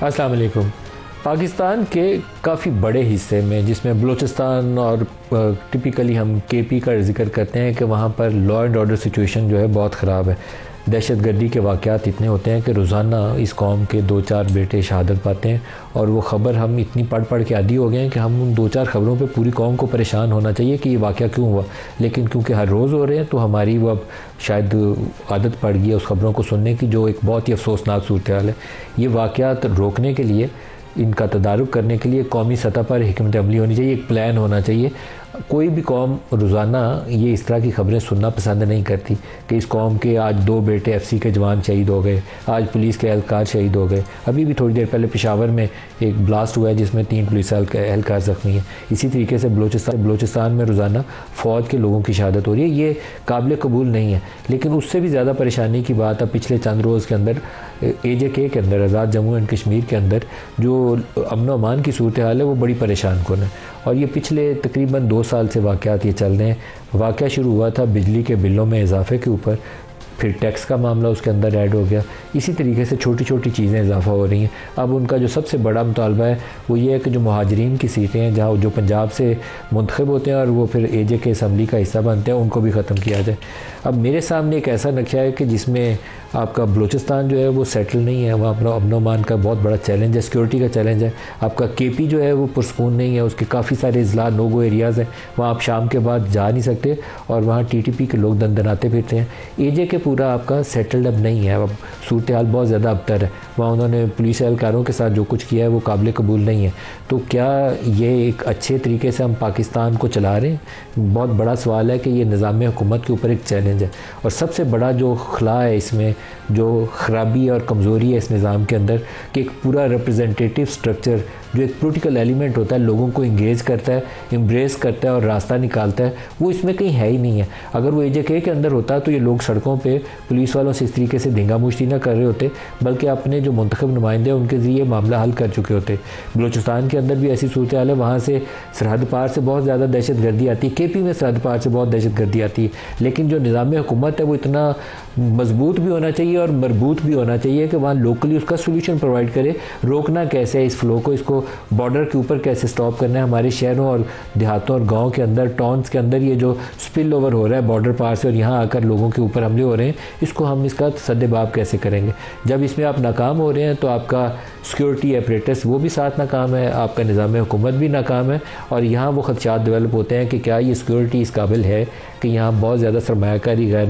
अस्सलाम वालेकुम। पाकिस्तान के काफ़ी बड़े हिस्से में, जिसमें बलूचिस्तान और टिपिकली हम केपी का जिक्र करते हैं कि वहाँ पर लॉ एंड ऑर्डर सिचुएशन जो है बहुत ख़राब है। दहशतगर्दी के वाक़यात इतने होते हैं कि रोज़ाना इस कौम के 2-4 बेटे शहादत पाते हैं, और वो ख़बर हम इतनी पढ़ पढ़ के आदी हो गए हैं कि हम उन 2-4 ख़बरों पे पूरी कौम को परेशान होना चाहिए कि ये वाक़या क्यों हुआ। लेकिन क्योंकि हर रोज़ हो रहे हैं तो हमारी वो अब शायद आदत पड़ गई है उस ख़बरों को सुनने की, जो एक बहुत ही अफसोसनाक सूरत हाल है। ये वाक़यात रोकने के लिए, इनका तदारुक करने के लिए कौमी सतह पर हिकमत अमली होनी चाहिए, एक प्लान होना चाहिए। कोई भी कौम रोज़ाना ये इस तरह की ख़बरें सुनना पसंद नहीं करती कि इस कौम के आज 2 बेटे FC के जवान शहीद हो गए, आज पुलिस के एहलकार शहीद हो गए। अभी भी थोड़ी देर पहले पेशावर में एक ब्लास्ट हुआ है जिसमें 3 पुलिस एहलकार ज़ख्मी हैं। इसी तरीके से बलूचिस्तान में रोज़ाना फ़ौज के लोगों की शहादत हो रही है। ये काबिल कबूल नहीं है। लेकिन उससे भी ज़्यादा परेशानी की बात अब पिछले चंद रोज़ के अंदर AJK के अंदर, आज़ाद जम्मू एंड कश्मीर के अंदर जो अमन व अमान की सूरत हाल है वो बड़ी परेशान कुन है। और ये पिछले तकरीबन 2 साल से वाक़यात ये चल रहे हैं। वाक़या शुरू हुआ था बिजली के बिलों में इजाफे के ऊपर, फिर टैक्स का मामला उसके अंदर ऐड हो गया। इसी तरीके से छोटी छोटी चीज़ें इजाफा हो रही हैं। अब उनका जो सबसे बड़ा मुतालबा है वो ये है कि जो मुहाजिरीन की सीटें हैं, जहाँ जो पंजाब से मुंतखब होते हैं और वो फिर AJK असम्बली का हिस्सा बनते हैं, उनको भी ख़त्म किया जाए। अब मेरे सामने एक ऐसा नक्शा है कि जिसमें आपका बलूचिस्तान जो है वो सेटल नहीं है, वहाँ अपना अमन अमान का बहुत बड़ा चैलेंज है, सिक्योरिटी का चैलेंज है। आपका KP जो है वो पुरसकून नहीं है, उसके काफ़ी सारे अजला नो गो एरियाज़ हैं, वहाँ आप शाम के बाद जा नहीं सकते और वहाँ TTP के लोग दंदनाते फिरते हैं। AJK पूरा आपका सेटल्ड अब नहीं है, अब सूरत हाल बहुत ज़्यादा अबतर है। वहाँ उन्होंने पुलिस एहलकारों के साथ जो कुछ किया है वो काबिल कबूल नहीं है। तो क्या ये एक अच्छे तरीके से हम पाकिस्तान को चला रहे हैं? बहुत बड़ा सवाल है कि ये निज़ाम हुकूमत के ऊपर एक चैलेंज है। और सबसे बड़ा जो खला है इसमें, जो ख़राबी और कमज़ोरी है इस निज़ाम के अंदर, कि एक पूरा रिप्रेजेंटेटिव स्ट्रक्चर जो एक पॉलिटिकल एलिमेंट होता है, लोगों को इंगेज करता है, एम्ब्रेस करता है और रास्ता निकालता है, वो इसमें कहीं है ही नहीं है। अगर वो AJK के अंदर होता तो ये लोग सड़कों पे पुलिस वालों से इस तरीके से धींगा मुश्ती ना कर रहे होते, बल्कि अपने जो मुंतखब नुमाइंदे उनके ज़रिए मामला हल कर चुके होते। बलूचिस्तान के अंदर भी ऐसी सूरत हाल है, वहाँ से सरहद पार से बहुत ज़्यादा दहशत गर्दी आती है, KP में सरहद पार से बहुत दहशत गर्दी आती है। लेकिन जो निज़ाम हुकूमत है वो इतना मजबूत भी होना चाहिए और मरबूत भी होना चाहिए कि वहाँ लोकली उसका सोल्यूशन प्रोवाइड करे। रोकना कैसे है इस फ्लो को, इसको बॉर्डर के ऊपर कैसे स्टॉप करना है। हमारे शहरों और देहातों और गाँव के अंदर, टाउन्स के अंदर ये जो स्पिल ओवर हो रहा है बॉर्डर पार से और यहाँ आकर लोगों के ऊपर हमले हो रहे हैं, इसको हम इसका सद्देबाब कैसे करेंगे। जब इसमें आप नाकाम हो रहे हैं तो आपका सिक्योरिटी एपरेटस वो भी साथ नाकाम है, आपका निज़ाम हुकूमत भी नाकाम है, और यहाँ वो खदशात डेवलप होते हैं कि क्या ये सिक्योरिटी इस काबिल है कि यहाँ बहुत ज़्यादा सरमायाकारी गैर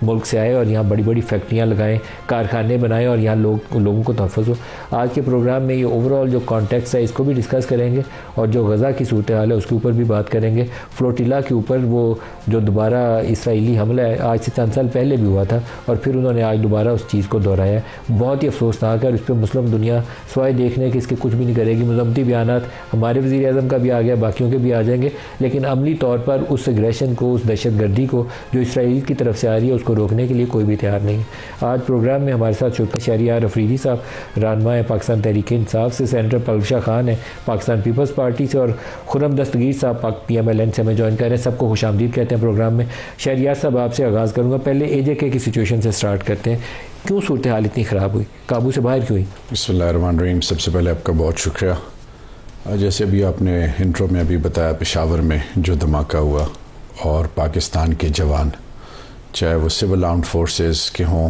मुल्क से आए और यहाँ बड़ी बड़ी फैक्ट्रियाँ लगाएं, कारखाने बनाएं और यहाँ लोगों को तहफ़्फ़ुज़ हो। आज के प्रोग्राम में ये ओवरऑल जो कॉन्टेक्स्ट है इसको भी डिस्कस करेंगे, और जो गज़ा की सूरत हाल है उसके ऊपर भी बात करेंगे। फ्लोटिला के ऊपर वो जो दोबारा इसराइली हमला है, आज से चंद साल पहले भी हुआ था और फिर उन्होंने आज दोबारा उस चीज़ को दोहराया। बहुत ही अफसोसनाक है और इस पर मुस्लिम दुनिया सवाए देखने कि इसके कुछ भी नहीं करेगी। मज़म्मती बयानात हमारे वज़ीर आज़म का भी आ गया, बाकियों के भी आ जाएंगे, लेकिन अमली तौर पर उस एग्रेशन को, उस दहशतगर्दी को जो इसराइल की तरफ से आ रही है, उसको रोकने के लिए कोई भी तैयार नहीं है। आज प्रोग्राम में हमारे साथ शहरियार अफरीदी साहब, रहनुमा है पाकिस्तान तहरीक इंसाफ से, सेनेटर पलवशा खान है पाकिस्तान पीपल्स पार्टी से, और खुर्रम दस्तगीर साहब PMLN से हमें ज्वाइन कर रहे हैं। सबको खुशामदीद कहते हैं प्रोग्राम में। शहरियार साहब आपसे आगाज़ करूँगा, पहले AJK की सिचुएशन से स्टार्ट करते हैं। क्यों सूरत हाल इतनी ख़राब हुई, काबू से बाहर क्यों हुई? बिस्मिल्लाहिर्रहमानिर्रहीम। सबसे पहले आपका बहुत शुक्रिया। जैसे अभी आपने इंट्रो में अभी बताया, पेशावर में जो धमाका हुआ और पाकिस्तान के जवान, चाहे वो सिविल आर्म्ड फोर्सेस के हों,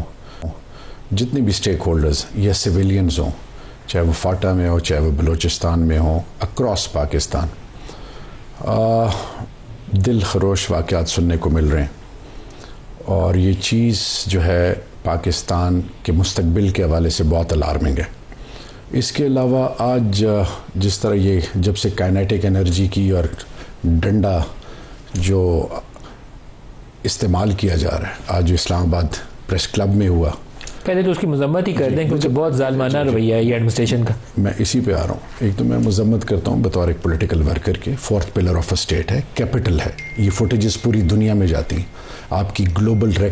जितने भी स्टेक होल्डर्स या सिविलियंस हों, चाहे वो फाटा में हो, चाहे वो बलूचिस्तान में हो, अक्रॉस पाकिस्तान दिल खरोश वाक़यात सुनने को मिल रहे हैं। और ये चीज़ जो है पाकिस्तान के मुस्तकबिल के हवाले से बहुत अलार्मिंग है। इसके अलावा आज जिस तरह ये जब से काइनेटिक एनर्जी की और डंडा जो इस्तेमाल किया जा रहा है, आज जो इस्लामाबाद प्रेस क्लब में हुआ, पहले तो उसकी मजम्मत ही कर दें क्योंकि बहुत ज़ालिमाना रवैया है ये एडमिनिस्ट्रेशन का। मैं इसी पे आ रहा हूँ। एक तो मैं मजम्मत करता हूँ बतौर एक पॉलिटिकल वर्कर के, 4th pillar of a state है, कैपिटल है, ये फुटेजेस पूरी दुनिया में जाती हैं। आपकी ग्लोबल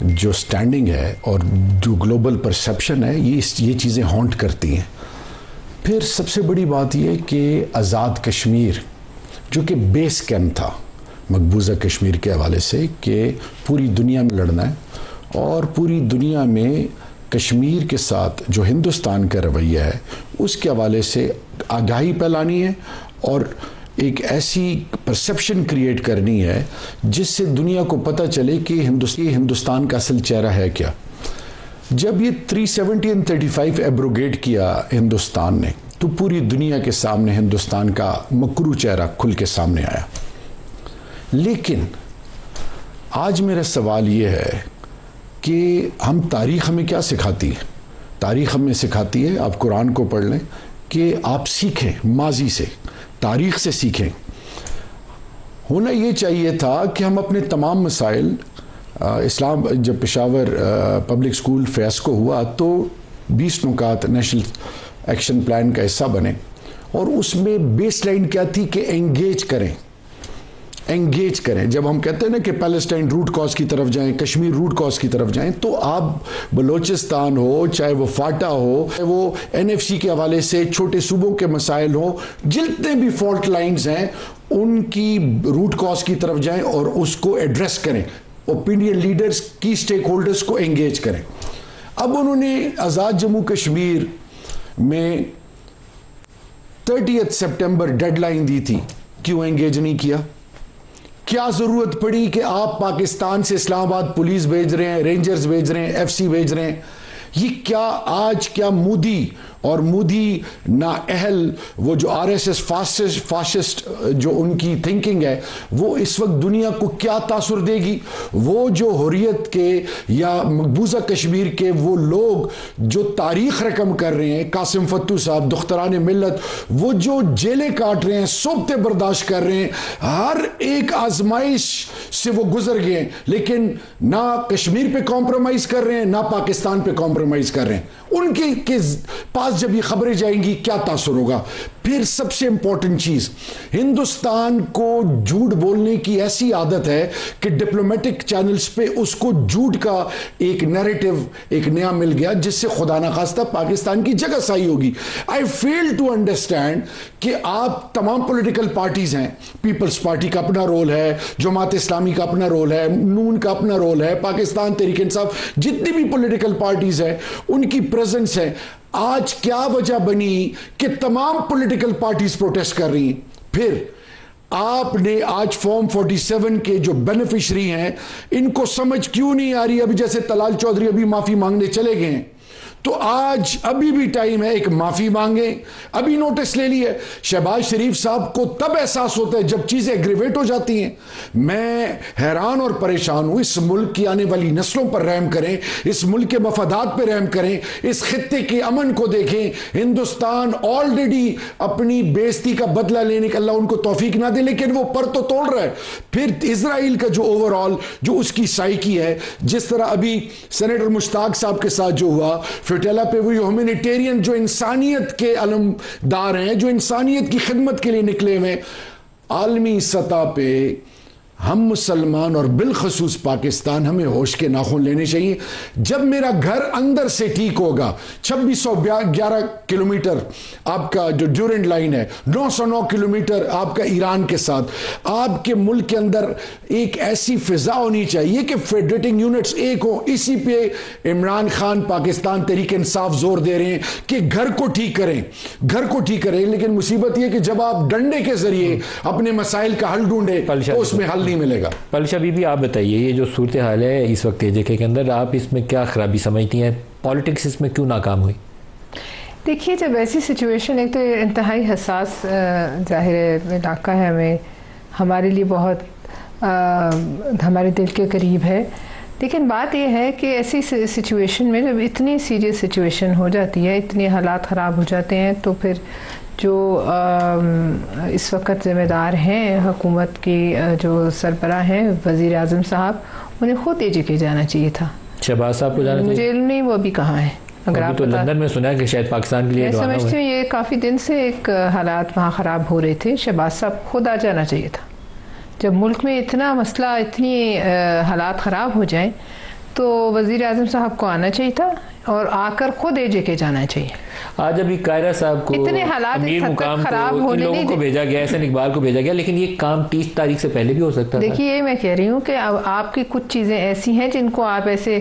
जो स्टैंडिंग है और जो ग्लोबल परसेप्शन है, ये चीज़ें हॉन्ट करती हैं। फिर सबसे बड़ी बात यह कि आज़ाद कश्मीर जो कि बेस कैंप था मकबूजा कश्मीर के हवाले से, कि पूरी दुनिया में लड़ना है और पूरी दुनिया में कश्मीर के साथ जो हिंदुस्तान का रवैया है उसके हवाले से आगाही फैलानी है और एक ऐसी परसेप्शन क्रिएट करनी है जिससे दुनिया को पता चले कि हिंदुस्तान का असल चेहरा है क्या। जब ये 370 और 35 एब्रोगेट किया हिंदुस्तान ने तो पूरी दुनिया के सामने हिंदुस्तान का मकरू चेहरा खुल के सामने आया। लेकिन आज मेरा सवाल ये है कि तारीख़ हमें क्या सिखाती है? तारीख़ हमें सिखाती है, आप कुरान को पढ़ लें, कि आप सीखें, माजी से, तारीख़ से सीखें। होना ये चाहिए था कि हम अपने तमाम मसाइल, इस्लाम जब पेशावर पब्लिक स्कूल फ़ियास्को हुआ तो 20 नुकात नेशनल एक्शन प्लान का हिस्सा बने और उसमें बेस लाइन क्या थी कि एंगेज करें। जब हम कहते हैं ना कि पैलेस्टाइन रूट कॉज की तरफ जाएं, कश्मीर रूट कॉज की तरफ जाएं, तो आप बलोचिस्तान हो, चाहे वो फाटा हो, चाहे वो एनएफसी के हवाले से छोटे सूबों के मसाइल हो, जितने भी फॉल्ट लाइंस हैं उनकी रूट कॉज की तरफ जाएं और उसको एड्रेस करें, ओपिनियन लीडर्स की स्टेक होल्डर्स को एंगेज करें। अब उन्होंने आज़ाद जम्मू कश्मीर में 30 सितंबर डेडलाइन दी थी, क्यों एंगेज नहीं किया? क्या जरूरत पड़ी कि आप पाकिस्तान से इस्लामाबाद पुलिस भेज रहे हैं, रेंजर्स भेज रहे हैं, एफसी भेज रहे हैं? ये क्या मोदी और मोदी ना अहल वो जो आरएसएस फासिस्ट जो उनकी थिंकिंग है वो इस वक्त दुनिया को क्या तासुर देगी? वो जो हुर्रियत के या मकबूजा कश्मीर के वो लोग जो तारीख रकम कर रहे हैं, कासिम फत्तू साहब, दुख्तरान मिल्लत, वो जो जेलें काट रहे हैं, सोबते बर्दाश्त कर रहे हैं, हर एक आजमाइश से वो गुजर गए, लेकिन ना कश्मीर पे कॉम्प्रोमाइज कर रहे हैं, ना पाकिस्तान पे कॉम्प्रोमाइज कर रहे हैं। उनके के पास जब ये खबरें जाएंगी क्या तासुर होगा? फिर सबसे इंपॉर्टेंट चीज, हिंदुस्तान को झूठ बोलने की ऐसी आदत है कि डिप्लोमेटिक चैनल्स पे उसको झूठ का एक नैरेटिव एक नया मिल गया जिससे खुदा ना खास्ता पाकिस्तान की जगह सही होगी। आई फेल टू अंडरस्टैंड कि आप तमाम पॉलिटिकल पार्टीज हैं, पीपल्स पार्टी का अपना रोल है, जमात इस्लामी का अपना रोल है, नून का अपना रोल है, पाकिस्तान तहरीक इंसाफ, जितनी भी पॉलिटिकल पार्टीज हैं उनकी प्रेजेंस है। आज क्या वजह बनी कि तमाम पॉलिटिकल पार्टीज प्रोटेस्ट कर रही हैं? फिर आपने आज फॉर्म 47 के जो बेनिफिशरी हैं इनको समझ क्यों नहीं आ रही? अभी जैसे तलाल चौधरी अभी माफी मांगने चले गए हैं, तो आज अभी भी टाइम है, एक माफी मांगे, अभी नोटिस ले लिए। शहबाज शरीफ साहब को तब एहसास होता है जब चीजें एग्रीवेट हो जाती हैं। मैं हैरान और परेशान हूं, इस मुल्क की आने वाली नस्लों पर रहम करें, इस मुल्क के मफादात पर रहम करें, इस खित्ते के अमन को देखें। हिंदुस्तान ऑलरेडी अपनी बेइज्जती का बदला लेने का अल्लाह उनको तौफीक ना दे, लेकिन वो पर तो तोड़ रहा है। फिर इजराइल का जो ओवरऑल जो उसकी साइकी है, जिस तरह अभी सेनेटर मुश्ताक साहब के साथ जो हुआ, फिटेला पे वो ह्यूमैनिटेरियन जो इंसानियत के अलमदार हैं, जो इंसानियत की खिदमत के लिए निकले हुए, आलमी सतह पे हम मुसलमान और बिलखसूस पाकिस्तान हमें होश के नाखून लेने चाहिए। जब मेरा घर अंदर से ठीक होगा, 2611 किलोमीटर आपका जो ड्यूरेंट लाइन है, 909 किलोमीटर आपका ईरान के साथ, आपके मुल्क के अंदर एक ऐसी फिजा होनी चाहिए कि फेडरेटिंग यूनिट्स एक हो। इसी पे इमरान खान पाकिस्तान तहरीक इंसाफ जोर दे रहे हैं कि घर को ठीक करें, लेकिन मुसीबत यह कि जब आप डंडे के जरिए अपने मसाइल का हल ढूंढे तो उसमें हल नहीं मिलेगा। पलशा बीबी, आप बताइए, ये जो सूरत हाल है इस वक्त एजेके के अंदर, आप इसमें क्या खराबी समझती हैं? पॉलिटिक्स इसमें क्यों नाकाम हुई? देखिए, जब ऐसी सिचुएशन, एक तो इंतहाई हसास ज़ाहिर इलाका है, हमें हमारे लिए बहुत हमारे दिल के करीब है, लेकिन बात यह है कि ऐसी सिचुएशन में जब इतनी सीरियस सिचुएशन हो जाती है, इतने हालात ख़राब हो जाते हैं, तो फिर जो इस वक्त ज़िम्मेदार हैं हुकूमत की, जो सरबराह हैं वज़ीर आज़म साहब, उन्हें खुद एजेके जाना चाहिए था। शहबाज साहब को जाना चाहिए? मुझे नहीं, वो अभी कहाँ है? अगर आप तो लंदन में सुना है कि शायद पाकिस्तान के लिए मैं समझती हूँ ये काफ़ी दिन से एक हालात वहाँ ख़राब हो रहे थे। शहबाज साहब खुद आ जाना चाहिए था। जब मुल्क में इतना मसला, इतनी हालात ख़राब हो जाए तो वज़ीर आज़म साहब को आना चाहिए था और आकर खुद एजेके जाना चाहिए। आज अभी कायरा साहब को, इतने हालात अमीर मुकाम को, इन लोगों को भेजा गया, एहसन इकबाल को भेजा गया, लेकिन ये काम 30 तारीख से पहले भी हो सकता था। देखिए, मैं कह रही हूँ कि अब आपकी कुछ चीज़ें ऐसी हैं जिनको आप ऐसे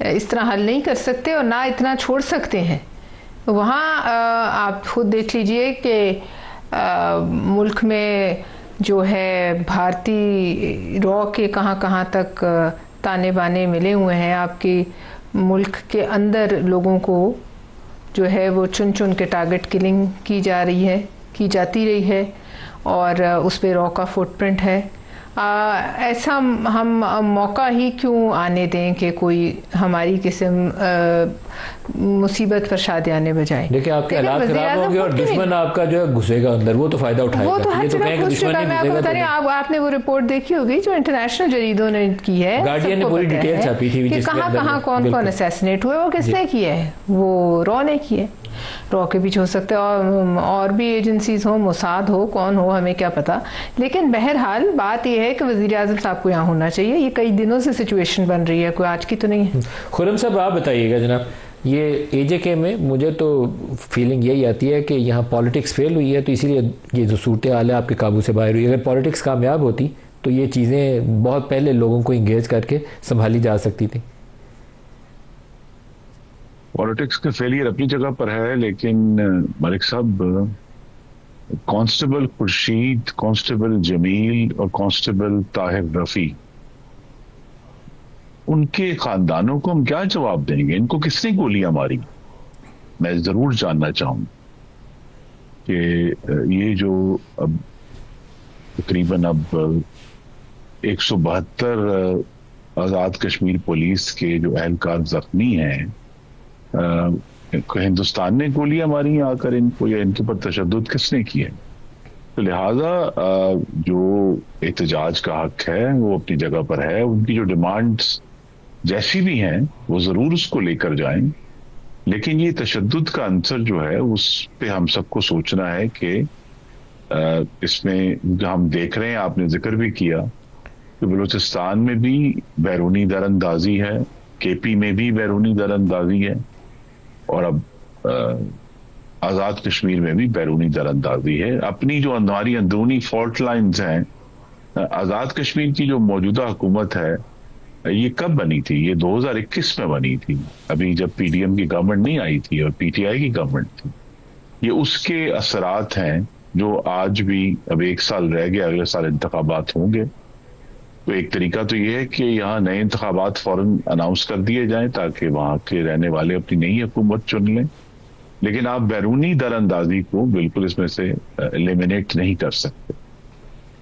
इस तरह हल नहीं कर सकते और ना इतना छोड़ सकते हैं। वहाँ आप खुद देख लीजिए कि मुल्क में जो है भारतीय रॉ के कहाँ कहाँ तक ताने बाने मिले हुए हैं। आपके मुल्क के अंदर लोगों को जो है वो चुन चुन के टारगेट किलिंग की जाती रही है और उस पर रॉ का फुटप्रिंट है। ऐसा हम मौका ही क्यों आने दें कि कोई हमारी किस्म मुसीबत पर शादियां आने बजाय। देखिए आपके हालात खराब होंगे और दुश्मन आपका जो है घुसेगा अंदर, वो तो फायदा उठाएगा। वो तो हर जगह घुस चुका है। मैं आपको बता रही हूँ, आपने वो रिपोर्ट देखी होगी जो इंटरनेशनल जरीदों ने की है, गार्डियन ने पूरी डिटेल छापी थी कि कहाँ कहाँ कौन कौन असैसिनेट हुए। वो किसने किया है? वो रॉ ने किया है। रॉ के पीछे हो सकते हैं और भी एजेंसीज हो, मोसाद हो, कौन हो, हमें क्या पता। लेकिन बहरहाल बात यह है कि वज़ीर आज़म साहब को यहाँ होना चाहिए। ये कई दिनों से सिचुएशन बन रही है, कोई आज की तो नहीं है। खुर्रम साहब आप बताइएगा जनाब, ये एजेके में मुझे तो फीलिंग यही आती है कि यहाँ पॉलिटिक्स फेल हुई है, तो इसीलिए ये जो सूरत हाल है आपके काबू से बाहर हुई। अगर पॉलिटिक्स कामयाब होती तो ये चीज़ें बहुत पहले लोगों को इंगेज करके संभाली जा सकती थी। पॉलिटिक्स का फेलियर अपनी जगह पर है, लेकिन मलिक साहब, कांस्टेबल खुर्शीद, कांस्टेबल जमील और कांस्टेबल ताहिर रफी, उनके खानदानों को हम क्या जवाब देंगे? इनको किसने गोलियां मारी? मैं जरूर जानना चाहूंगा कि ये जो अब तकरीबन अब 172 आजाद कश्मीर पुलिस के जो एहलकार जख्मी हैं, हिंदुस्तान ने गोलियां मारी आकर इनको, या इनके ऊपर तशद्दुद किसने किया? तो लिहाजा जो एहतजाज का हक है वो अपनी जगह पर है। उनकी जो डिमांड्स जैसी भी हैं वो जरूर उसको लेकर जाएं, लेकिन ये तशद्दुद का अंसर जो है उस पे हम सबको सोचना है कि इसमें जो हम देख रहे हैं, आपने जिक्र भी किया कि बलूचिस्तान में भी बैरूनी दरअंदाजी है, केपी में भी बैरूनी दरअंदाजी है, और अब आज़ाद कश्मीर में भी बैरूनी दरअंदाजी है। अपनी जो हमारी अंदरूनी फॉल्ट लाइन्स हैं, आज़ाद कश्मीर की जो मौजूदा हुकूमत है ये कब बनी थी? ये 2021 में बनी थी, अभी जब पीडीएम की गवर्नमेंट नहीं आई थी और पीटीआई की गवर्नमेंट थी। ये उसके असरात हैं जो आज भी, अब 1 साल रह गया, अगले साल इंतखाबात होंगे। तो एक तरीका तो ये है कि यहाँ नए इंतखाबात फौरन अनाउंस कर दिए जाएं ताकि वहां के रहने वाले अपनी नई हुकूमत चुन लें, लेकिन आप बैरूनी दरअंदाजी को बिल्कुल इसमें से एलिमिनेट नहीं कर सकते।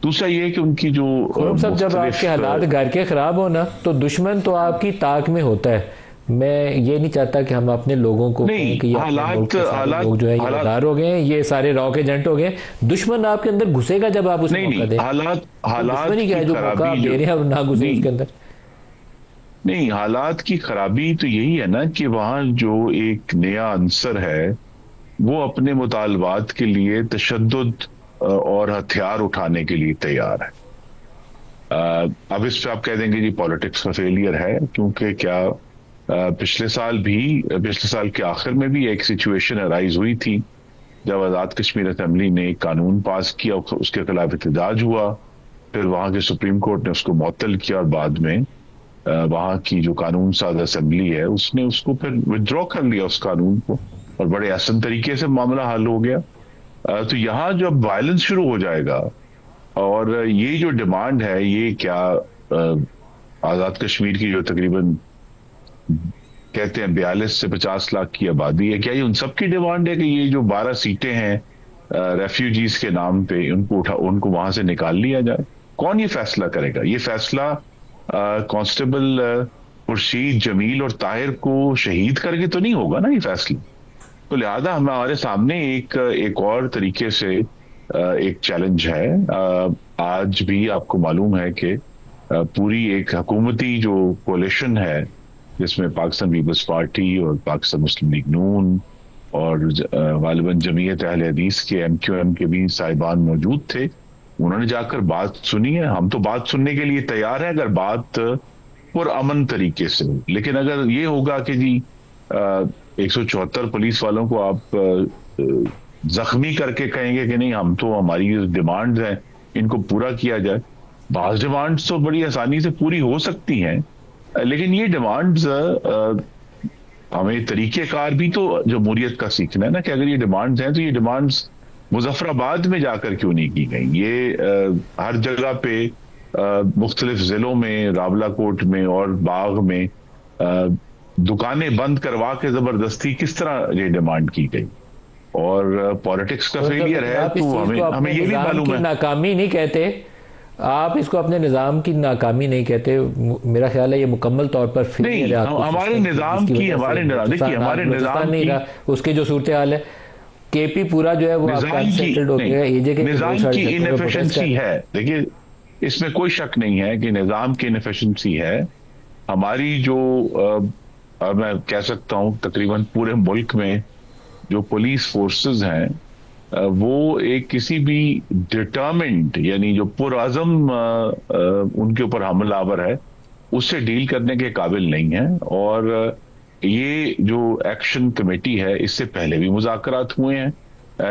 दूसरा ये है कि उनकी जो सब जब आपके हालात घर के खराब हो ना, तो दुश्मन तो आपकी ताक में होता है। मैं ये नहीं चाहता कि हम अपने लोगों को नहीं, कि हालात लोग जो है ये दार हो गए, ये सारे रॉ के एजेंट हो गए। दुश्मन आपके अंदर घुसेगा जब आप उसको मौका दें। हालात की क्या है जो मौका आप दे रहे हैं ना घुसे उसके अंदर। नहीं, हालात की खराबी तो यही है ना कि वहां जो एक नया अंसर है वो अपने मुतालबात के लिए तशद्दुद और हथियार उठाने के लिए तैयार है। अब इस पे आप कह देंगे जी पॉलिटिक्स का फेलियर है, क्योंकि क्या पिछले साल के आखिर में भी एक सिचुएशन अराइज हुई थी जब आज़ाद कश्मीर असेंबली ने एक कानून पास किया, उसके खिलाफ एहतजाज हुआ, फिर वहां के सुप्रीम कोर्ट ने उसको मुअत्तल किया और बाद में वहां की जो कानून साज असेंबली है उसने उसको फिर विड्रॉ कर लिया उस कानून को, और बड़े आसान तरीके से मामला हल हो गया। तो यहाँ जब वायलेंस शुरू हो जाएगा, और ये जो डिमांड है, ये क्या आज़ाद कश्मीर की जो तकरीबन कहते हैं 42 से 50 लाख की आबादी है, क्या ये उन सब की डिमांड है कि ये जो 12 सीटें हैं रेफ्यूजीज के नाम पे उनको वहां से निकाल लिया जाए? कौन ये फैसला करेगा? ये फैसला कांस्टेबल खुर्शीद, जमील और ताहिर को शहीद करके तो नहीं होगा ना ये फैसला। तो लिहाजा हमारे सामने एक और तरीके से एक चैलेंज है। आज भी आपको मालूम है कि पूरी एक हुकूमती जो कोalition है जिसमें पाकिस्तान पीपल्स पार्टी और पाकिस्तान मुस्लिम लीग नून और गालिबन जमीयत अहले हदीस के MQM के भी साहिबान मौजूद थे, उन्होंने जाकर बात सुनी है। हम तो बात सुनने के लिए तैयार हैं अगर बात पुरअमन तरीके से हो, लेकिन अगर ये होगा कि जी 174 पुलिस वालों को आप जख्मी करके कहेंगे कि नहीं हम तो हमारी डिमांड्स हैं इनको पूरा किया जाए। बाज़ डिमांड्स तो बड़ी आसानी से पूरी हो सकती हैं, लेकिन ये डिमांड्स हमें तरीकेकार भी तो जमहूरियत का सीखना है ना, कि अगर ये डिमांड्स हैं तो ये डिमांड्स मुजफ्फराबाद में जाकर क्यों नहीं की गई। ये हर जगह पे मुख्तलिफ जिलों में, रावलाकोट में और बाग में दुकानें बंद करवा के जबरदस्ती किस तरह ये डिमांड की गई। और पॉलिटिक्स का फेलियर है तो हमें ये भी मालूम है। नाकामी नहीं कहते आप इसको, अपने निज़ाम की नाकामी नहीं कहते। मेरा ख्याल है ये मुकम्मल तौर पर नहीं, हमारे निज़ाम की, हमारे निज़ाम की उसकी जो सूरत हाल है, केपी पूरा जो है वो निज़ाम की इनएफिशिएंसी है। देखिए, इसमें कोई शक नहीं है कि निज़ाम की इनएफिशिएंसी है। हमारी जो मैं कह सकता हूं तकरीबन पूरे मुल्क में जो पुलिस फोर्सेस हैं वो एक किसी भी डिटर्मिन्ड, यानी जो पुरअज़म उनके ऊपर हमलावर है, उससे डील करने के काबिल नहीं है। और ये जो एक्शन कमेटी है, इससे पहले भी मुज़ाकरात हुए हैं।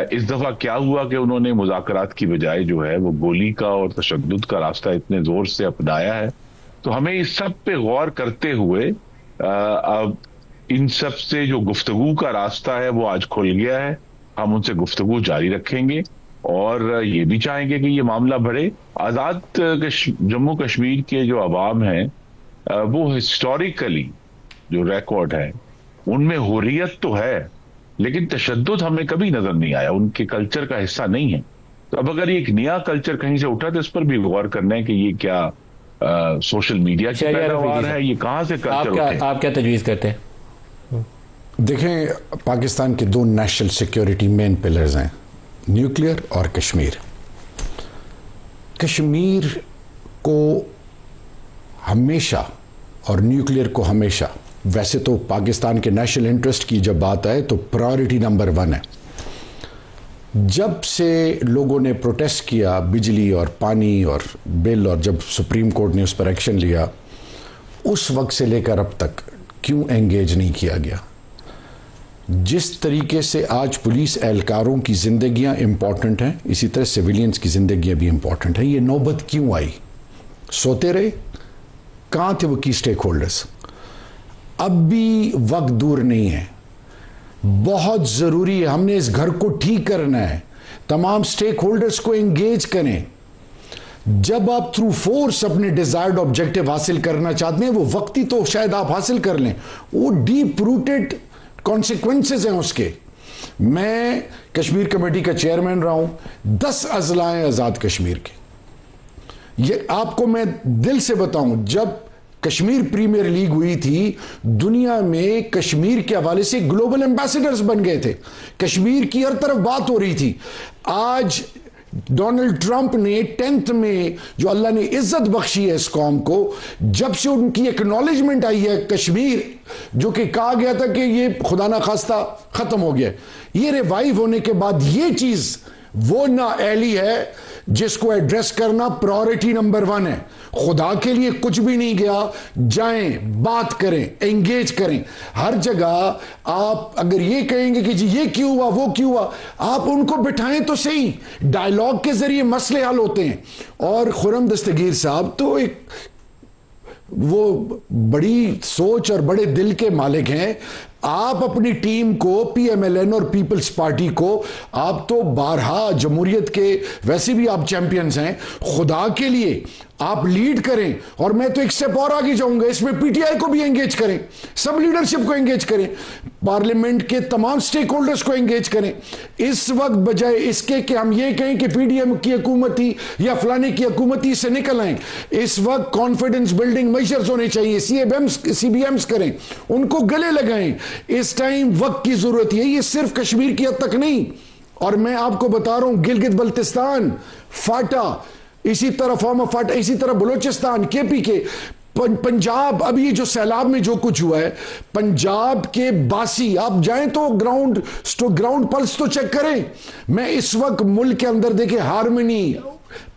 इस दफा क्या हुआ कि उन्होंने मुज़ाकरात की बजाय जो है वो गोली का और तशद्दुद का रास्ता इतने जोर से अपनाया है। तो हमें इस सब पे गौर करते हुए अब इन सब से जो गुफ्तगू का रास्ता है वो आज खुल गया है। हम उनसे गुफ्तगू जारी रखेंगे और ये भी चाहेंगे कि ये मामला बढ़े। आज़ाद जम्मू कश्मीर के जो अवाम हैं वो हिस्टोरिकली जो रिकॉर्ड है उनमें हुर्रियत तो है, लेकिन तशद्दुद हमें कभी नजर नहीं आया, उनके कल्चर का हिस्सा नहीं है। तो अब अगर एक नया कल्चर कहीं से उठा तो इस पर भी गौर करना है कि ये क्या सोशल मीडिया की पैदावार है, ये कहां से कल्चर आप क्या तजवीज करते हैं? देखें, पाकिस्तान के दो नेशनल सिक्योरिटी मेन पिलर्स हैं, न्यूक्लियर और कश्मीर। कश्मीर को हमेशा और न्यूक्लियर को हमेशा, वैसे तो पाकिस्तान के नेशनल इंटरेस्ट की जब बात आए तो प्रायोरिटी नंबर 1 है। जब से लोगों ने प्रोटेस्ट किया बिजली और पानी और बिल, और जब सुप्रीम कोर्ट ने उस पर एक्शन लिया, उस वक्त से लेकर अब तक क्यों एंगेज नहीं किया गया? जिस तरीके से आज पुलिस एहलकारों की जिंदगियां इंपॉर्टेंट हैं, इसी तरह सिविलियंस की जिंदगियां भी इंपॉर्टेंट हैं। ये नौबत क्यों आई? सोते रहे? कहां थे वो की स्टेक होल्डर्स? अब भी वक्त दूर नहीं है, बहुत जरूरी है। हमने इस घर को ठीक करना है, तमाम स्टेक होल्डर्स को एंगेज करें। जब आप थ्रू फोर्स अपने डिजायर्ड ऑब्जेक्टिव हासिल करना चाहते हैं, वो वक्ती तो शायद आप हासिल कर लें, वो डीप रूटेड कॉन्सिक्वेंसेज हैं उसके। मैं कश्मीर कमेटी का चेयरमैन रहा हूं, 10 अजला हैं आजाद कश्मीर के। ये आपको मैं दिल से बताऊं, जब कश्मीर प्रीमियर लीग हुई थी, दुनिया में कश्मीर के हवाले से ग्लोबल एम्बेसडर्स बन गए थे। कश्मीर की हर तरफ बात हो रही थी। आज डोनाल्ड ट्रंप ने 10th में जो अल्लाह ने इज्जत बख्शी है इस कौम को, जब से उनकी एक्नॉलेजमेंट आई है कश्मीर, जो कि कहा गया था कि ये खुदा ना खास्ता खत्म हो गया, ये रिवाइव होने के बाद ये चीज वो नाअहली है जिसको एड्रेस करना प्रायोरिटी नंबर 1 है। खुदा के लिए कुछ भी नहीं गया, जाएं, बात करें, एंगेज करें। हर जगह आप अगर ये कहेंगे कि जी ये क्यों हुआ, वो क्यों हुआ, आप उनको बिठाएं तो सही। डायलॉग के जरिए मसले हल होते हैं। और खुर्रम दस्तगीर साहब तो एक वो बड़ी सोच और बड़े दिल के मालिक हैं। आप अपनी टीम को, पीएमएलएन और पीपल्स पार्टी को, आप तो बारहा जमहूरियत के वैसे भी आप चैंपियंस हैं, खुदा के लिए आप लीड करें। और मैं तो एक स्टेप और आगे जाऊंगा, इसमें पीटीआई को भी एंगेज करें, सब लीडरशिप को एंगेज करें, पार्लियामेंट के तमाम स्टेक होल्डर्स को एंगेज करें। इस वक्त बजाय इसके कि हम ये कहें कि पीडीएम की हुकूमत थी या फलाने की हुकूमत थी, से निकल आए। इस वक्त कॉन्फिडेंस बिल्डिंग मेजर्स होने चाहिए, सीबीएम्स करें, उनको गले लगाएं। इस टाइम वक्त की जरूरत है, ये सिर्फ कश्मीर की हद तक नहीं। और मैं आपको बता रहा हूं, गिलगित बल्तिस्तान फाटा, इसी तरह फॉर्म फाटा, इसी तरह बलोचिस्तान, केपी के, पंजाब, अब ये जो सैलाब में जो कुछ हुआ है, पंजाब के बासी, आप जाएं तो ग्राउंड पल्स तो चेक करें। मैं इस वक्त मुल्क के अंदर देखे हार्मनी,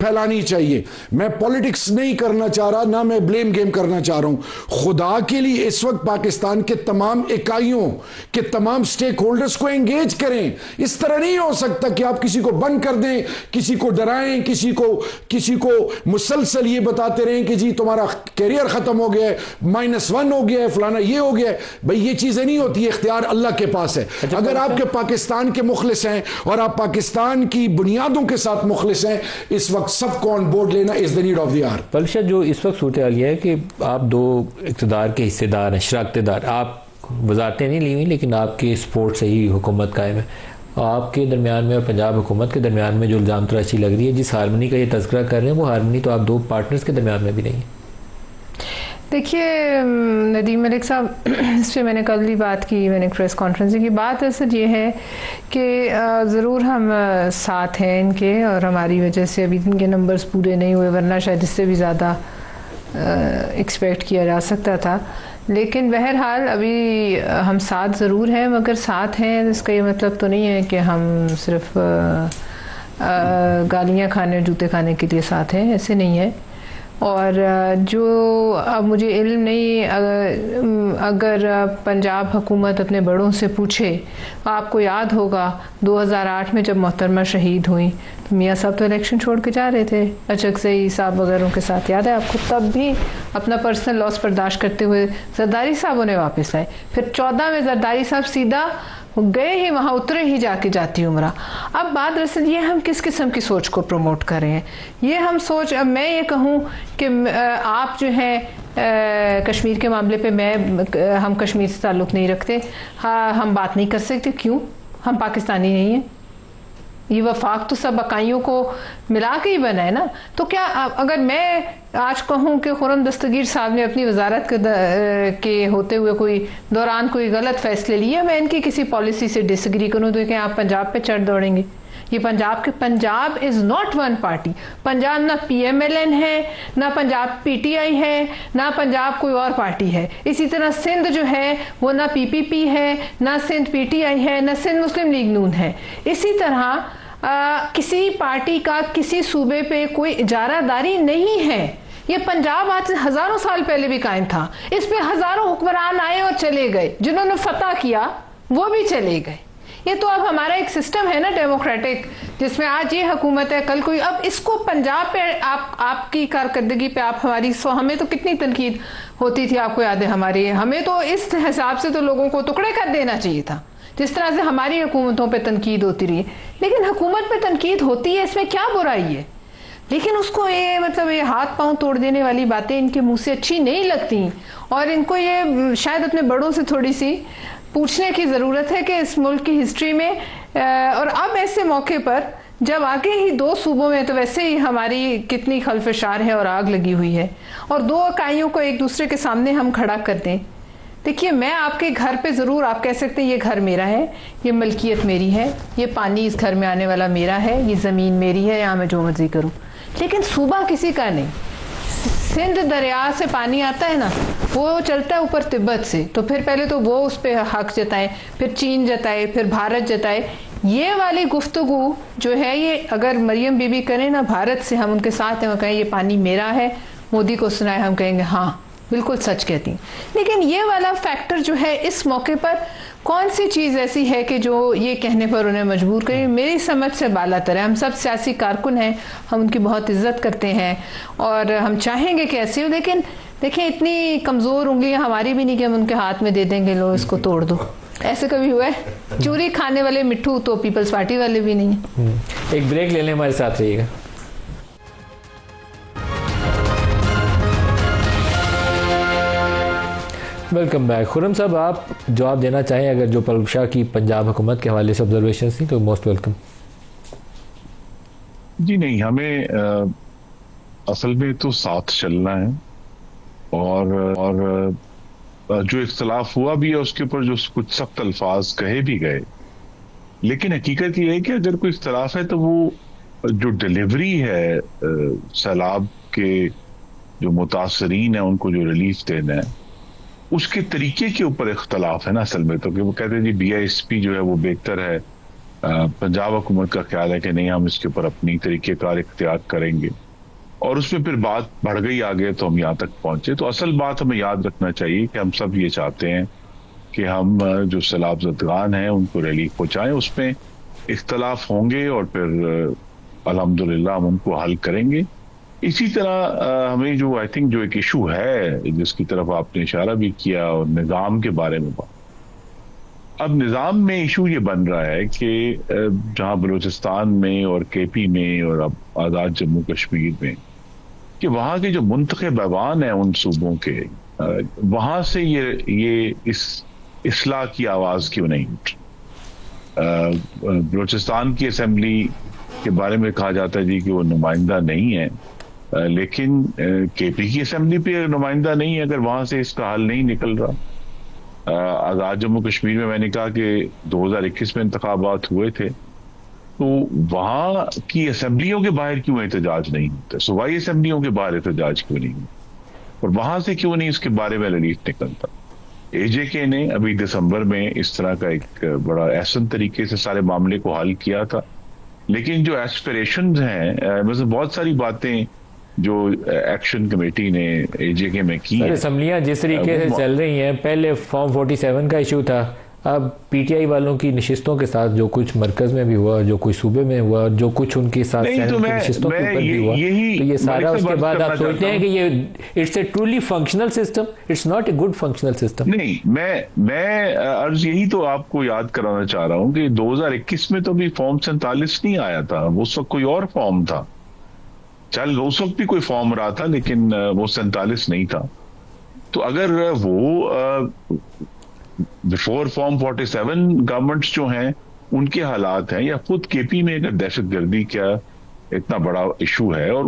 फैलानी चाहिए। मैं पॉलिटिक्स नहीं करना चाह रहा, ना मैं ब्लेम गेम करना चाह रहा हूं। खुदा के लिए इस वक्त पाकिस्तान के तमाम इकाइयों के तमाम स्टेक होल्डर्स को एंगेज करें। इस तरह नहीं हो सकता कि आप किसी को बंद कर दें, किसी को डराएं, किसी को मुसलसल ये बताते रहें कि जी तुम्हारा कैरियर खत्म हो गया है, -1 हो गया है, फलाना ये हो गया है। भाई ये चीजें नहीं होती, इख्तियार अल्लाह के पास है। अगर आपके पाकिस्तान के मुखलिस हैं और आप पाकिस्तान की बुनियादों के साथ मुखलिस हैं, इस वक्त सबको ऑन बोर्ड लेना is the need of the hour. पलशा, जो इस वक्त सूरत हाल है कि आप दो इक़्तिदार के हिस्सेदार हैं, शराकतेदार, आप वजारतें नहीं ली हुई लेकिन आपकी सपोर्ट से ही हुकूमत कायम है। आपके दरमियान में और पंजाब हुकूमत के दरमियान में जो इल्ज़ाम तराशी लग रही है, जिस हारमनी का ये तज़किरा कर रहे हैं, वो हारमनी तो आप दो पार्टनर्स के दरमियान में भी नहीं है। देखिए नदीम मलिक साहब, इस पर मैंने कल ही बात की, मैंने प्रेस कॉन्फ्रेंसिंग की बात असल ये है कि ज़रूर हम साथ हैं इनके, और हमारी वजह से अभी इनके नंबर्स पूरे नहीं हुए, वरना शायद इससे भी ज़्यादा एक्सपेक्ट किया जा सकता था। लेकिन बहरहाल अभी हम साथ ज़रूर हैं, मगर साथ हैं इसका ये मतलब तो नहीं है कि हम सिर्फ गालियाँ खाने, जूते खाने के लिए साथ हैं, ऐसे नहीं है। और जो अब मुझे इल्म नहीं, अगर पंजाब हुकूमत अपने बड़ों से पूछे, आपको याद होगा 2008 में जब मोहतरमा शहीद हुई तो मियाँ साहब तो इलेक्शन छोड़ के जा रहे थे, अचकज़ई साहब वगैरह के साथ, याद है आपको? तब भी अपना पर्सनल लॉस बर्दाश्त करते हुए जरदारी साहब उन्हें वापस आए। फिर 14 में जरदारी साहब सीधा गए ही, वहाँ उतरे ही जाके जाती उम्रा। अब बात दरअसल ये, हम किस किस्म की सोच को प्रमोट कर रहे हैं, ये हम सोच, अब मैं ये कहूँ कि आप जो है कश्मीर के मामले पे हम कश्मीर से ताल्लुक़ नहीं रखते, हाँ हम बात नहीं कर सकते, क्यों? हम पाकिस्तानी नहीं हैं। ये वफाक तो सब इकाइयों को मिला के ही बना है ना। तो क्या अगर मैं आज कहूँ कि खुर्रम दस्तगीर साहब ने अपनी वजारत के होते हुए कोई दौरान कोई गलत फैसले लिए, मैं इनकी किसी पॉलिसी से डिसएग्री करूँ तो क्या आप पंजाब पे चढ़ दौड़ेंगे? ये Punjab is not one party. Punjab ना PMLN है, ना पंजाब PTI है, ना पंजाब कोई और पार्टी है। इसी तरह सिंध जो है वो ना PPP है, ना सिंध PTI है, ना सिंध मुस्लिम लीग नून है। इसी तरह किसी पार्टी का किसी सूबे पे कोई इजारादारी नहीं है। ये पंजाब आज से हजारों साल पहले भी कायम था, इस पे हजारों हुक्मरान आए और चले गए, जिन्होंने फतह किया वो भी चले गए। ये तो अब हमारा एक सिस्टम है ना डेमोक्रेटिक, जिसमें आज ये हुकूमत है, कल कोई। अब इसको पंजाब पे आपकी कारकर्दगी पे आप हमारी हमें तो कितनी तनकीद होती थी, आपको याद है हमारी, हमें तो इस हिसाब से तो लोगों को टुकड़े कर देना चाहिए था, जिस तरह से हमारी हुकूमतों पे तनकीद होती रही। लेकिन हुकूमत पे तनकीद होती है, इसमें क्या बुराई है? लेकिन उसको ये मतलब ये हाथ पांव तोड़ देने वाली बातें इनके मुंह से अच्छी नहीं लगती, और इनको ये शायद अपने बड़ों से थोड़ी सी पूछने की ज़रूरत है कि इस मुल्क की हिस्ट्री में, और अब ऐसे मौके पर जब आगे ही दो सूबों में तो वैसे ही हमारी कितनी खलफशार है और आग लगी हुई है, और दो इकाइयों को एक दूसरे के सामने हम खड़ा कर दें। देखिए, मैं आपके घर पे ज़रूर आप कह सकते हैं ये घर मेरा है, ये मलकियत मेरी है, ये पानी इस घर में आने वाला मेरा है, ये ज़मीन मेरी है, यहाँ मैं जो मर्जी करूँ, लेकिन सूबा किसी का नहीं। सिंध दरिया से पानी आता है ना, वो चलता है ऊपर तिब्बत से, तो फिर पहले तो वो उस पर हक जताए, फिर चीन जताए, फिर भारत जताए। ये वाली गुफ्तगू जो है, ये अगर मरियम बीबी करें ना भारत से, हम उनके साथ हैं, वो कहें ये पानी मेरा है, मोदी को सुनाए, हम कहेंगे हाँ बिल्कुल सच कहती। लेकिन ये वाला फैक्टर जो है, इस मौके पर कौन सी चीज़ ऐसी है कि जो ये कहने पर उन्हें मजबूर करे? मेरी समझ से बालातर है। हम सब सियासी कारकुन हैं, हम उनकी बहुत इज्जत करते हैं और हम चाहेंगे कि ऐसी हो, लेकिन देखिए इतनी कमज़ोर उंगलियां हमारी भी नहीं कि हम उनके हाथ में दे देंगे, लो इसको तोड़ दो। ऐसे कभी हुआ है? चूरी खाने वाले मिट्ठू तो पीपल्स पार्टी वाले भी नहीं। एक ब्रेक ले लें, हमारे साथ रहिएगा। Welcome back. खुर्रम साहब, आप जवाब देना चाहें अगर जो पलशा की पंजाब हुकूमत के हवाले से ऑब्जर्वेशन थी, तो मोस्ट वेलकम। जी नहीं, हमें असल में तो साथ चलना है, और जो इख्तलाफ हुआ भी है उसके ऊपर जो कुछ सख्त अल्फाज कहे भी गए, लेकिन हकीकत ये है कि अगर कोई इख्तलाफ है तो वो जो डिलीवरी है सैलाब के जो मुतासरीन है उनको जो रिलीफ देना है, उसके तरीके के ऊपर इख्तलाफ है ना असल में। तो कि वो कहते हैं जी BISP जो है वो बेहतर है पंजाब हुकूमत का ख्याल है कि नहीं, हम इसके ऊपर अपनी तरीक़ेकार इख्तियार करेंगे, और उसमें फिर बात बढ़ गई आगे तो हम यहाँ तक पहुंचे। तो असल बात हमें याद रखना चाहिए कि हम सब ये चाहते हैं कि हम जो सैलाबजदगान हैं उनको रिलीफ पहुंचाएं। उसमें इख्तलाफ होंगे और फिर अल्हम्दुलिल्लाह हम उनको हल करेंगे। इसी तरह हमें जो आई थिंक जो एक इशू है जिसकी तरफ आपने इशारा भी किया, और निज़ाम के बारे में बात, अब निज़ाम में इशू ये बन रहा है कि जहां बलूचिस्तान में और केपी में और अब आज़ाद जम्मू कश्मीर में, कि वहां के जो मुंतखब ऐवान है उन सूबों के, वहां से ये इस इस्लाह की आवाज क्यों नहीं उठ। बलूचिस्तान की असेंबली के बारे में कहा जाता है जी कि वो नुमाइंदा नहीं है, लेकिन केपी की असेंबली पे नुमाइंदा नहीं है अगर वहां से इसका हल नहीं निकल रहा। आज़ाद जम्मू कश्मीर में मैंने कहा कि 2021 में इंतखाबात हुए थे, तो वहां की असेंबलियों के बाहर क्यों एहतजाज नहीं होता, सूबाई असेंबलियों के बाहर एहतजाज क्यों नहीं होता, और वहां से क्यों नहीं इसके बारे में रिलीफ निकलता। एजेके ने अभी दिसंबर में इस तरह का एक बड़ा एहसन तरीके से सारे मामले को हल किया था, लेकिन जो एस्पिरेशंस हैं, मतलब बहुत सारी बातें जो एक्शन कमेटी ने एजेके में की है, असम्बलियां जिस तरीके से चल रही हैं, पहले फॉर्म 47 का इशू था, अब पीटीआई वालों की नशिस्तों के साथ जो कुछ मरकज में भी हुआ, जो कुछ सूबे में हुआ, जो कुछ उनके साथ नशिस्तों के ऊपर भी हुआ, तो ये सारा उसके बाद आप सोचते हैं कि ये it's a truly functional system, it's not a good functional system. नहीं, मैं अर्ज यही तो आपको याद कराना चाह रहा हूं कि 2021 में तो भी फॉर्म 47 नहीं आया था, उस वक्त कोई और फॉर्म था। चल उस वक्त भी कोई फॉर्म रहा था, लेकिन वो 47 नहीं था। तो अगर वो बिफोर फॉर्म 47 गवर्नमेंट्स जो हैं उनके हालात हैं, या खुद केपी में अगर दहशतगर्दी का इतना बड़ा इशू है, और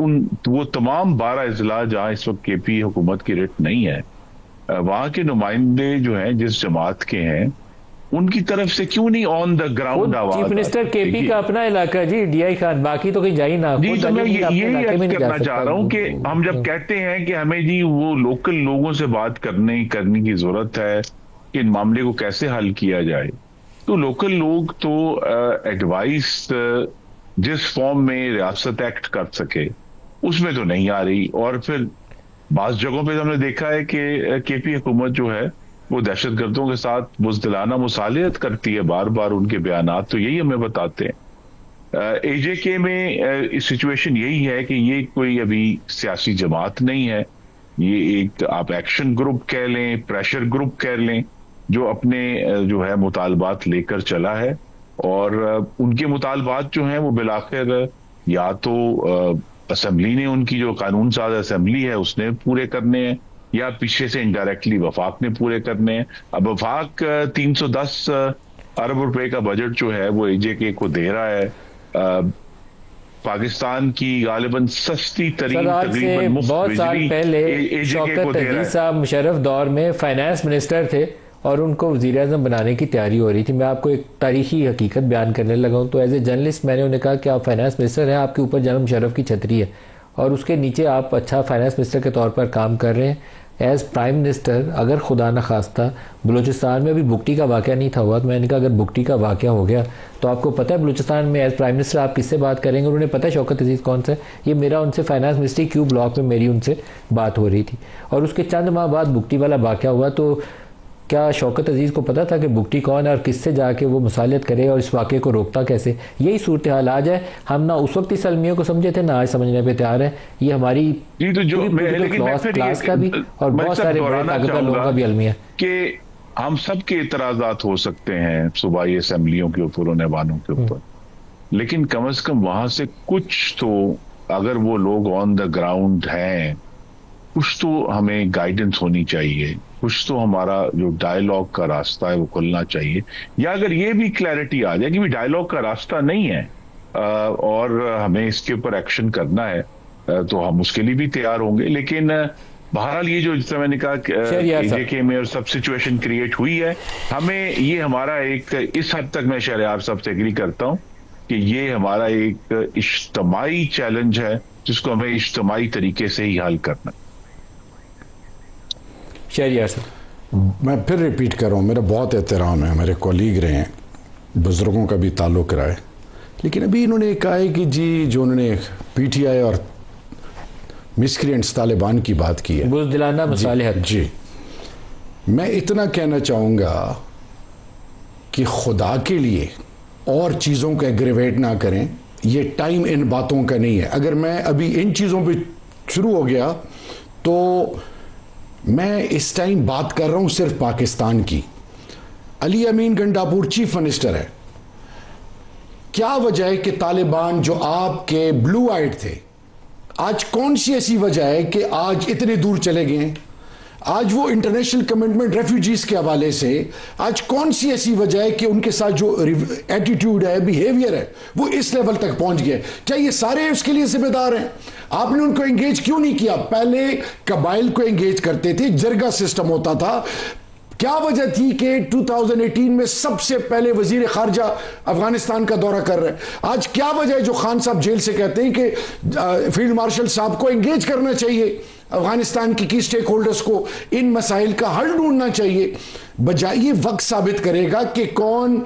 वो तमाम 12 अजला जहां इस वक्त केपी हुकूमत की रिट नहीं है, वहां के नुमाइंदे जो हैं जिस जमात के हैं, उनकी तरफ से क्यों नहीं ऑन द ग्राउंड आवाज। चीफ मिनिस्टर केपी का अपना इलाका जी, डीआई खान, बाकी तो कहीं जा ही ना। जी, तो मैं यही करना चाह रहा हूं कि हम जब कहते हैं कि हमें जी वो लोकल लोगों से बात करने की जरूरत है कि इन मामले को कैसे हल किया जाए, तो लोकल लोग तो एडवाइस जिस फॉर्म में रियासत एक्ट कर सके उसमें तो नहीं आ रही। और फिर बास जगहों पे हमने देखा है कि केपी हुकूमत जो है वो दहशतगर्दों के साथ बुज़दिलाना मुसालियत करती है, बार बार उनके बयानात तो यही हमें बताते हैं। एजेके में सिचुएशन यही है कि ये कोई अभी सियासी जमात नहीं है, ये एक आप एक्शन ग्रुप कह लें, प्रेशर ग्रुप कह लें, जो अपने जो है मुतालबात लेकर चला है, और उनके मुतालबात जो हैं वो बिलाखिर या तो असेंबली ने, उनकी जो कानून साज असेंबली है उसने पूरे करने हैं, या पीछे से इनडायरेक्टली वफाक ने पूरे करने हैं। अब वफाक 310 अरब रुपए का बजट जो है वो एजेके को दे रहा है, पाकिस्तान की गालिबन सस्ती तरीन तकरीबन मुफ्त बहुत साल पहले शौकत अजीज साहब मुशर्रफ दौर में फाइनेंस मिनिस्टर थे और उनको वज़ीर आज़म बनाने की तैयारी हो रही थी। मैं आपको एक तारीखी हकीकत बयान करने लगा हूँ। तो एज ए जर्नलिस्ट मैंने उन्हें कहा कि आप फाइनेंस मिनिस्टर हैं, आपके ऊपर जनाब मुशर्रफ की छतरी है और उसके नीचे आप अच्छा फाइनेंस मिनिस्टर के तौर पर काम कर रहे हैं। एज़ प्राइम मिनिस्टर अगर खुदा न खास्ता बलूचिस्तान में भी बुगटी का वाक़या नहीं था हुआ, तो मैंने कहा अगर बुगटी का वाक़या हो गया तो आपको पता है बलूचिस्तान में एज़ प्राइम मिनिस्टर आप किससे बात करेंगे। उन्होंने पता है शौकत अजीज़ कौन सा है। ये मेरा उनसे फाइनेंस मिनिस्ट्री क्यू ब्लॉक में मेरी उनसे बात हो रही थी और उसके चंद माह बाद बुगटी वाला वाक़या हुआ। तो क्या शौकत अजीज़ को पता था कि बुगटी कौन है और किससे जाके वो मुसालियत करे और इस वाक़े को रोकता कैसे। यही सूरत हाल आज है। हम ना उस वक्त इस अलमियों को समझे थे ना आज समझने पे तैयार है। ये हमारी तो जो क्लास का भी और बहुत सारे बड़े ताकतवर लोगों का भी अलमिया कि हम सब के इतराज़ात हो सकते हैं सूबाई असेंबलियों के ऊपर, उन ऐवानों के ऊपर, लेकिन कम से कम वहां से कुछ तो, अगर वो लोग ऑन द ग्राउंड हैं, कुछ तो हमें गाइडेंस होनी चाहिए, कुछ तो हमारा जो डायलॉग का रास्ता है वो खुलना चाहिए। या अगर ये भी क्लैरिटी आ जाए कि भी डायलॉग का रास्ता नहीं है और हमें इसके ऊपर एक्शन करना है, तो हम उसके लिए भी तैयार होंगे। लेकिन बहरहाल ये जो जितना मैंने कहा एजेके में और सब सिचुएशन क्रिएट हुई है, हमें ये हमारा एक, इस हद तक मैं शहरयार साहब से एग्री करता हूं कि ये हमारा एक इज्तिमाई चैलेंज है जिसको हमें इज्तिमाई तरीके से ही हल करना है। मैं फिर रिपीट कर रहा हूँ, मेरा बहुत एहतराम है, मेरे कॉलीग रहे हैं, बुजुर्गों का भी ताल्लुक रहा है, लेकिन अभी इन्होंने कहा है कि जी जो उन्होंने पीटीआई और मिस्क्रिएंट्स तालिबान की बात की है, बुज़दिलाना मसालिहत। जी मैं इतना कहना चाहूँगा कि खुदा के लिए और चीज़ों को एग्रीवेट ना करें, ये टाइम इन बातों का नहीं है। अगर मैं अभी इन चीज़ों पे शुरू हो गया तो मैं इस टाइम बात कर रहा हूँ सिर्फ पाकिस्तान की। अली अमीन गंडापुर चीफ मिनिस्टर है, क्या वजह है कि तालिबान जो आपके ब्लू आइड थे, आज कौन सी ऐसी वजह है कि आज इतने दूर चले गए? आज वो इंटरनेशनल कमिटमेंट रेफ्यूजीज के हवाले से आज कौन सी ऐसी वजह है कि उनके साथ जो एटीट्यूड है, बिहेवियर है, वो इस लेवल तक पहुंच गया? क्या ये सारे उसके लिए जिम्मेदार हैं? आपने उनको एंगेज क्यों नहीं किया? पहले कबाइल को एंगेज करते थे, जरगा सिस्टम होता था। क्या वजह थी कि 2018 में सबसे पहले वजीर खारजा अफगानिस्तान का दौरा कर रहे हैं? आज क्या वजह है जो खान साहब जेल से कहते हैं कि फील्ड मार्शल साहब को एंगेज करना चाहिए, अफगानिस्तान की स्टेक होल्डर्स को इन मसाइल का हल ढूंढना चाहिए? बजाय ये वक्त साबित करेगा कि कौन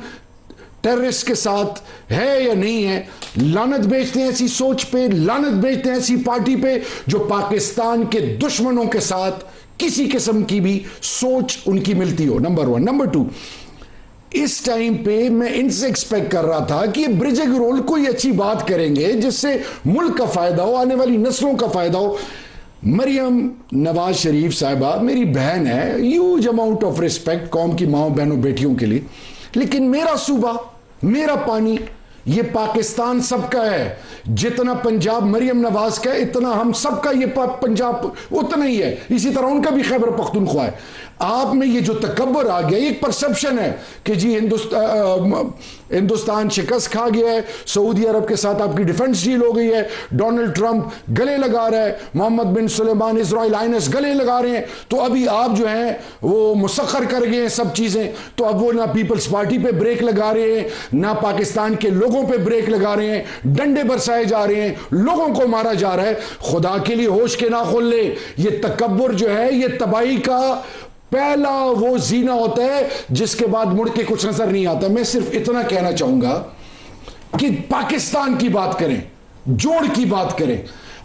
टेररिस्ट के साथ है या नहीं है। लानत बेचते हैं ऐसी सोच पे, लानत बेचते हैं ऐसी पार्टी पे जो पाकिस्तान के दुश्मनों के साथ किसी किस्म की भी सोच उनकी मिलती हो। नंबर 1। नंबर 2, इस टाइम पे मैं इनसे एक्सपेक्ट कर रहा था कि ये ब्रिजिंग रोल कोई अच्छी बात करेंगे जिससे मुल्क का फायदा हो, आने वाली नस्लों का फायदा हो। मरियम नवाज शरीफ साहिबा मेरी बहन है, ह्यूज अमाउंट ऑफ रिस्पेक्ट कौम की माओ बहनों बेटियों के लिए, लेकिन मेरा सूबा, मेरा पानी, ये पाकिस्तान सबका है। जितना पंजाब मरियम नवाज का है, इतना हम सबका ये पंजाब उतना ही है। इसी तरह उनका भी खैबर पख्तूनख्वा है। आप में ये जो तकब्बर आ गया, एक परसेप्शन है कि जी हिंदुस्तान शिकस्त खा गया है, सऊदी अरब के साथ आपकी डिफेंस डील हो गई है, डोनाल्ड ट्रंप गले लगा रहा है, मोहम्मद बिन सुलेमान इजराइल आइनस गले लगा रहे हैं, तो अभी आप जो हैं वो मुसख्खर कर गए हैं सब चीजें। तो अब वो ना पीपल्स पार्टी पे ब्रेक लगा रहे हैं, ना पाकिस्तान के लोगों पे ब्रेक लगा रहे हैं, डंडे बरसाए जा रहे हैं, लोगों को मारा जा रहा है। खुदा के लिए होश के ना खोल ले। ये तकब्बुर जो है ये तबाही का पहला वो जीना होता है जिसके बाद मुड़ के कुछ नजर नहीं आता। मैं सिर्फ इतना कहना चाहूंगा कि पाकिस्तान की बात करें, जोड़ की बात करें,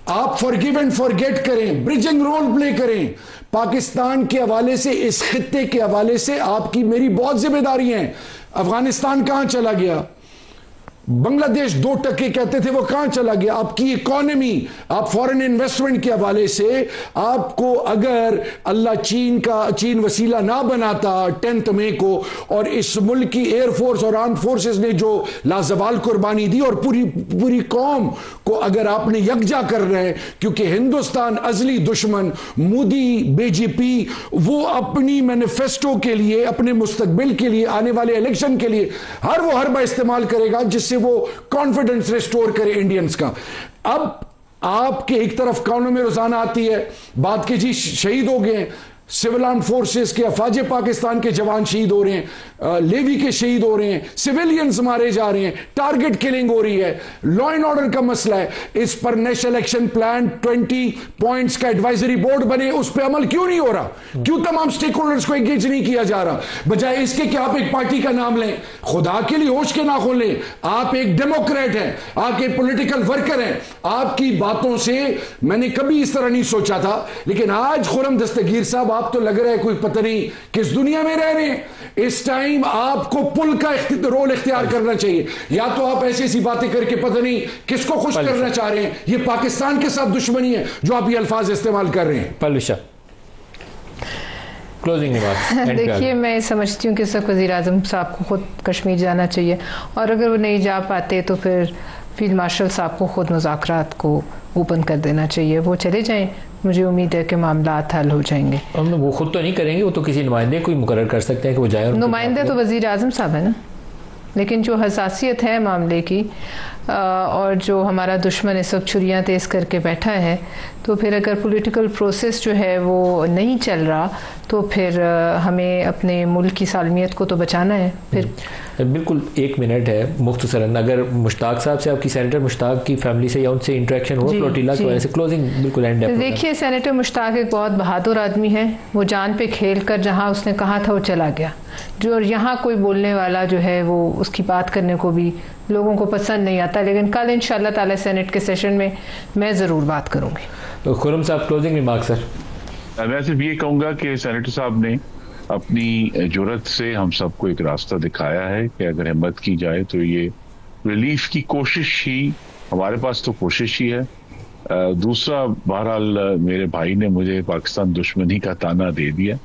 आप फॉरगिव एंड फॉरगेट करें, ब्रिजिंग रोल प्ले करें। पाकिस्तान के हवाले से, इस खित्ते के हवाले से आपकी मेरी बहुत जिम्मेदारी है। अफगानिस्तान कहां चला गया? बांग्लादेश 2% कहते थे, वो कहां चला गया? आपकी इकोनॉमी, आप फॉरेन इन्वेस्टमेंट के हवाले से आपको अगर अल्लाह चीन वसीला ना बनाता 10 मई को, और इस मुल्क की एयरफोर्स और आर्म फोर्सेस ने जो लाजवाल कुर्बानी दी, और पूरी कौम को अगर आपने यकजा कर रहे हैं, क्योंकि हिंदुस्तान अजली दुश्मन मोदी बीजेपी वो अपनी मैनिफेस्टो के लिए, अपने मुस्तकबिल के लिए, आने वाले इलेक्शन के लिए हर वो हरबा इस्तेमाल करेगा जिससे वो कॉन्फिडेंस रिस्टोर करे इंडियंस का। अब आपके एक तरफ कानों में रोजाना आती है बात के जी शहीद हो गए, सिविल आर्म फोर्सेस के अफवाज पाकिस्तान के जवान शहीद हो रहे हैं, लेवी के शहीद हो रहे हैं, सिविलियंस मारे जा रहे हैं, टारगेट किलिंग हो रही है, लॉ एंड ऑर्डर का मसला है। इस पर नेशनल एक्शन प्लान 20 पॉइंट्स का एडवाइजरी बोर्ड बने, उस पर अमल क्यों नहीं हो रहा? क्यों तमाम स्टेक होल्डर्स को एंगेज नहीं किया जा रहा? बजाय इसके कि आप एक पार्टी का नाम लें, खुदा के लिए होश के ना खोलें। आप एक डेमोक्रेट हैं, आप एक पॉलिटिकल वर्कर हैं। आपकी बातों से मैंने कभी इस तरह नहीं सोचा था, लेकिन आज खुर्रम दस्तगीर साहब, आप तो लग रहा है कोई पता नहीं किस दुनिया में रह रहे हैं। इस टाइम आपको पुल का रोल इख्तियार करना चाहिए, या तो आप ऐसी ऐसी बातें करके पता नहीं किसको खुश करना चाह रहे हैं। ये पाकिस्तान के साथ दुश्मनी है जो आप ये अल्फाज इस्तेमाल कर रहे हैं। पलविशा, क्लोजिंग बात। देखिए, मैं समझती हूँ कि सब वज़ीर आज़म साहब को खुद कश्मीर जाना चाहिए, और अगर वो नहीं जा पाते तो फिर फील्ड मार्शल साहब को खुद मुज़ाकरात को ओपन कर देना चाहिए। वो चले जाएं, मुझे उम्मीद है कि मामला हल हो जाएंगे। वो खुद तो नहीं करेंगे, वो तो किसी नुमाइंदे को ही मुकर्रर कर सकते हैं कि वो जाए। नुमाइंदे तो वज़ीर आज़म साहब है ना, लेकिन जो हसासियत है मामले की, और जो हमारा दुश्मन इस वक्त छुरियाँ तेज़ करके बैठा है, तो फिर अगर पॉलिटिकल प्रोसेस जो है वो नहीं चल रहा, तो फिर हमें अपने मुल्क की सालमियत को तो बचाना है। फिर बिल्कुल 1 मिनट है मुख्तसरन, अगर मुश्ताक साहब से, आपकी सेनेटर मुश्ताक की फैमिली से या उनसे इंटरेक्शन हुआ फ्लोटिला की वजह से? क्लोजिंग बिल्कुल एंड है। देखिए, सेनेटर मुश्ताक एक बहुत बहादुर आदमी है। वो जान पे खेल कर जहाँ उसने कहा था वो चला गया। जो यहाँ कोई बोलने वाला जो है वो उसकी बात करने को भी लोगों को पसंद नहीं आता, लेकिन कल इंशाल्लाह ताला सेनेट के सेशन में मैं ज़रूर बात करूँगी। तो खुर्रम साहब, क्लोजिंग रिमार्क सर। मैं सिर्फ ये कहूँगा कि सेनेटर साहब ने अपनी जुर्रत से हम सबको एक रास्ता दिखाया है कि अगर हिम्मत की जाए तो ये रिलीफ की कोशिश ही, हमारे पास तो कोशिश ही है। दूसरा, बहरहाल मेरे भाई ने मुझे पाकिस्तान दुश्मनी का ताना दे दिया।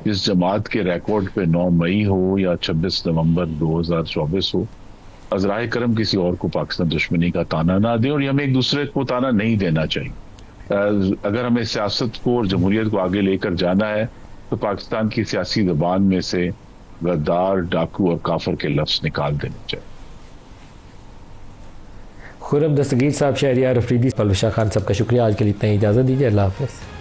जिस जमात के रिकॉर्ड पे 9 मई हो या 26 नवंबर 2024 हो, अज़राए करम किसी और को पाकिस्तान दुश्मनी का ताना ना दें, और हमें एक दूसरे को ताना नहीं देना चाहिए। अगर हमें सियासत को और जमहूरियत को आगे लेकर जाना है तो पाकिस्तान की सियासी ज़बान में से गद्दार, डाकू और काफिर के लफ्ज़ निकाल देने चाहिए। खुर्रम दस्तगीर साहब, शहरियार अफरीदी, परवेश खान, सबका शुक्रिया। आज के लिए इतना ही, इजाज़त दीजिए। अल्लाह हाफ़िज़।